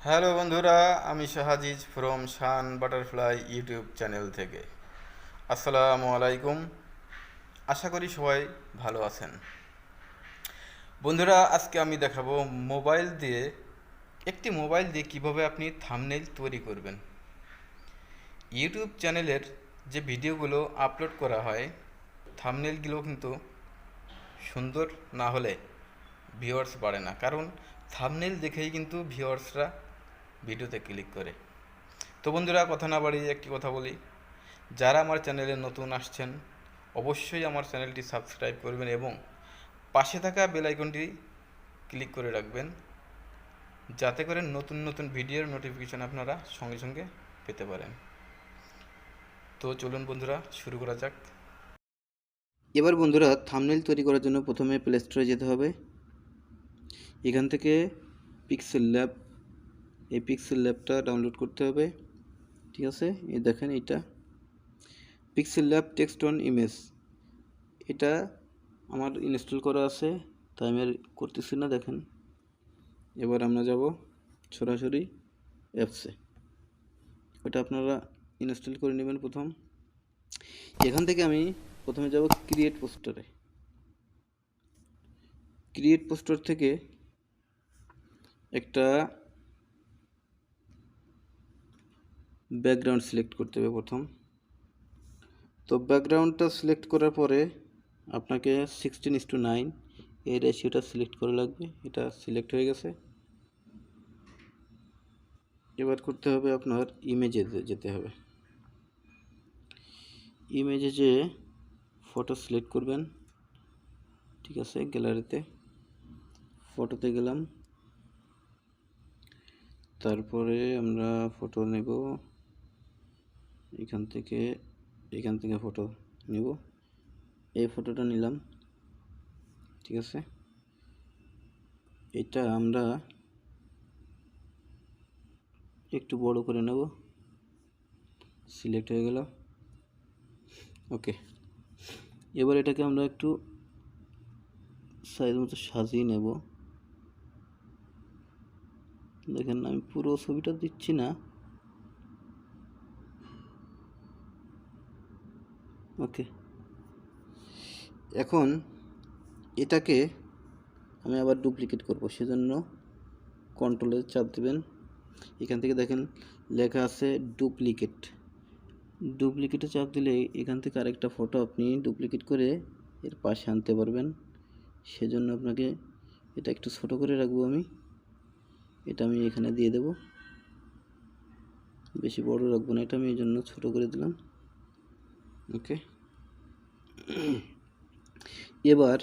Hello বন্ধুরা, আমি Shahaziz from Shan butterfly YouTube channel থেকে। আসসালামু আলাইকুম। আশা করি সবাই ভালো আছেন। বন্ধুরা, আজকে আমি দেখাবো মোবাইল দিয়ে কিভাবে আপনি থাম্বনেইল তৈরি করবেন। ইউটিউব চ্যানেলের যে ভিডিওগুলো আপলোড করা হয়, থাম্বনেইলগুলো কিন্তু সুন্দর না হলে ভিউয়ার্স বাড়ে না, কারণ থাম্বনেইল দেখেই কিন্তু ভিউয়ার্সরা ভিডিওতে ক্লিক করে। তো বন্ধুরা, কথা না বাড়িয়ে একটি কথা বলি, যারা আমার চ্যানেলে নতুন আসছেন অবশ্যই আমার চ্যানেলটি সাবস্ক্রাইব করবেন এবং পাশে থাকা বেল আইকনটি ক্লিক করে রাখবেন, যাতে করে নতুন নতুন ভিডিওর নোটিফিকেশন আপনারা সঙ্গে সঙ্গে পেতে পারেন। তো চলুন বন্ধুরা, শুরু করা যাক। এবার বন্ধুরা, থাম্বনেইল তৈরি করার জন্য প্রথমে প্লে স্টোরে যেতে হবে। এখান থেকে পিক্সেল ল্যাব, এই পিক্সেল ল্যাবটা ডাউনলোড করতে হবে। ঠিক আছে, এই দেখেন, এটা pixel lab text on image, এটা আমার ইনস্টল করা আছে, তাই আমি আর করতেছি না। দেখেন, এবার আমরা যাব সরাসরি অ্যাপসে। ওটা আপনারা ইনস্টল করে নেবেন প্রথম। এখান থেকে আমি প্রথমে যাব ক্রিয়েট পোস্টারে। ক্রিয়েট পোস্টার থেকে একটা ব্যাকগ্রাউন্ড সিলেক্ট করতে হবে প্রথম। তো ব্যাকগ্রাউন্ডটা সিলেক্ট করার পরে আপনাকে 16:9 এই রেশিওটা সিলেক্ট করা লাগবে। এটা সিলেক্ট হয়ে গেছে। এবার করতে হবে আপনার ইমেজে যেতে হবে। ইমেজে যে ফটো সিলেক্ট করবেন। ঠিক আছে, গ্যালারিতে ফটোতে গেলাম, তারপরে আমরা ফটো নেব। এখান থেকে ফটো নেব। এই ফটোটা নিলাম। ঠিক আছে, এটা আমরা একটু বড় করে নেব। সিলেক্ট হয়ে গেল। ওকে, এবার এটাকে আমরা একটু সাইজ মতো সাজিয়ে নেব। দেখেন, আমি পুরো ছবিটা দিচ্ছি না। ওকে, এখন এটাকে আমি আবার ডুপ্লিকেট করব, সেজন্য কন্ট্রোলে চাপ দেবেন। এখান থেকে দেখেন লেখা আছে ডুপ্লিকেট। ডুপ্লিকেটে চাপ দিলে এখান থেকে আরেকটা ফটো আপনি ডুপ্লিকেট করে এর পাশে আনতে পারবেন। সেজন্য আপনাকে এটা একটু ছোট করে রাখবো আমি। এটা আমি এখানে দিয়ে দেব, বেশি বড় রাখবো না, এটা আমি এই জন্য ছোট করে দিলাম। ওকে, এবার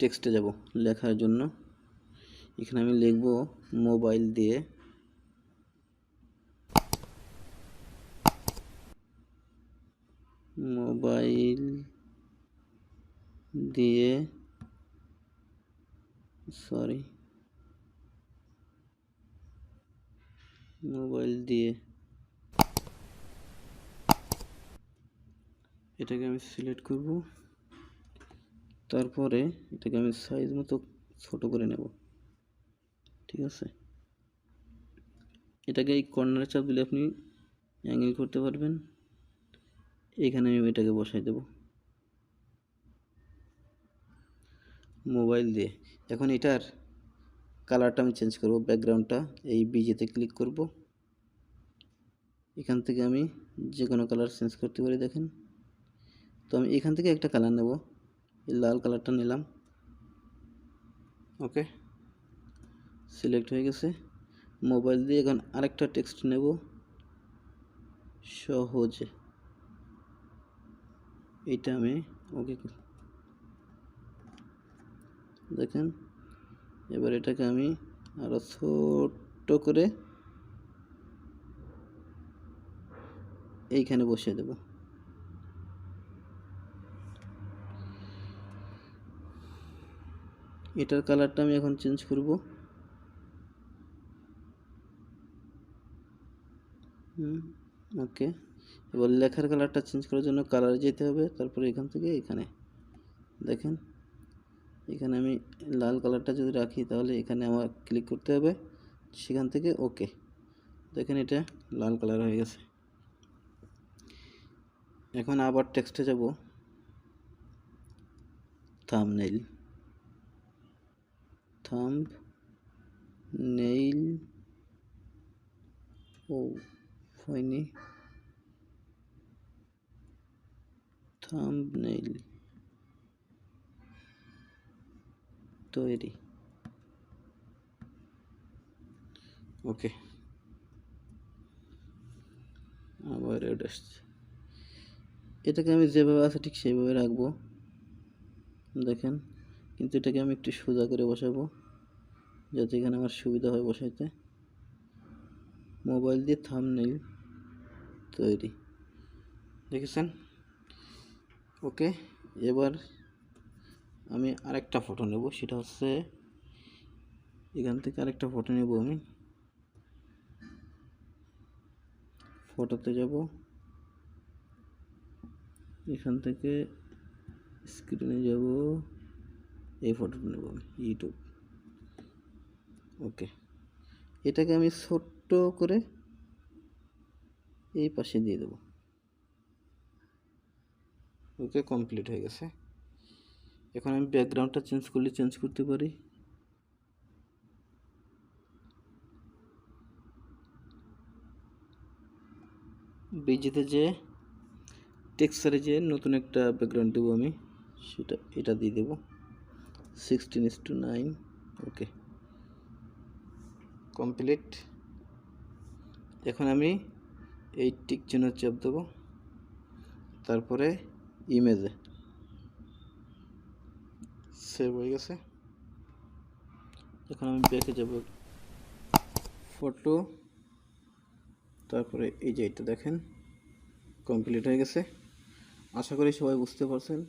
টেক্সটে যাব লেখার জন্য। এখানে আমি লিখব মোবাইল দিয়ে। মোবাইল দিয়ে, সরি, মোবাইল দিয়ে। এটাকে আমি সিলেক্ট করব, তারপরে এটাকে আমি সাইজ মতো ছোট করে নেব। ঠিক আছে, এটাকে এই কর্নারে চাপ দিলে আপনি অ্যাঙ্গেল করতে পারবেন। এখানে আমি এটাকে বসাই দেব মোবাইল দিয়ে। এখন এটার কালারটা আমি চেঞ্জ করব। ব্যাকগ্রাউন্ডটা এই বিজেতে ক্লিক করব। এখান থেকে আমি যে কোনো কালার চেঞ্জ করতে পারি। দেখেন, তো আমি এখান থেকে একটা কালার নেব, এই লাল কালারটা নিলাম। ওকে, সিলেক্ট হয়ে গেছে। মোবাইল দিয়ে এখন আরেকটা টেক্সট নেব, সহজে। এইটা আমি ওকে, দেখেন, এবার এটাকে আমি আরো ছোট করে এইখানে বসিয়ে দেব। এটার কালারটা আমি এখন চেঞ্জ করব। ওকে, এবার লেখার কালারটা চেঞ্জ করার জন্য কালারে যেতে হবে, তারপরে এখান থেকে এখানে দেখেন, এখানে আমি লাল কালারটা যদি রাখি তাহলে এখানে আমার ক্লিক করতে হবে, সেখান থেকে ওকে, দেখেন এটা লাল কালার হয়ে গেছে। এখন আবার টেক্সটে যাব, থাম্বনেইল, থাম্বনেইল, ও হয়নি, থাম্বনেইল তৈরি, ওকে। আবার এটা আসছে, এটাকে আমি যেভাবে আছে ঠিক সেইভাবে রাখবো, দেখেন। কিন্তু এটাকে আমি একটু সোজা করে বসাবো যাতে এখানে আমার সুবিধা হয় বসাইতে। মোবাইল দিয়ে থাম্বনেইল তৈরি, দেখেছেন? ওকে। এবার আমি আরেকটা ফটো নেব, সেটা হচ্ছে এখান থেকে আরেকটা ফটো নেব আমি। ফটোতে যাব, এখান থেকে স্ক্রিনে যাব, এই ফটোটা নেব আমি, ইউটিউব। ওকে, এটাকে আমি ছোট্ট করে এই পাশে দিয়ে দেব। ওকে, কমপ্লিট হয়ে গেছে। এখন আমি ব্যাকগ্রাউন্ডটা চেঞ্জ করলে চেঞ্জ করতে পারি। বিজিতে যে টেক্সচারে যে নতুন একটা ব্যাকগ্রাউন্ড দেবো আমি, সেটা এটা দিয়ে দেবো 16:9। ওকে, কমপ্লিট। এখন আমি এই টিক চিহ্ন চাপ দেবো, তারপরে ইমেজে সেভ হয়ে গেছে। এখন আমি ব্যাকে যাব, ফটো, তারপরে এই যে এটা দেখেন কমপ্লিট হয়ে গেছে। আশা করি সবাই বুঝতে পারছেন।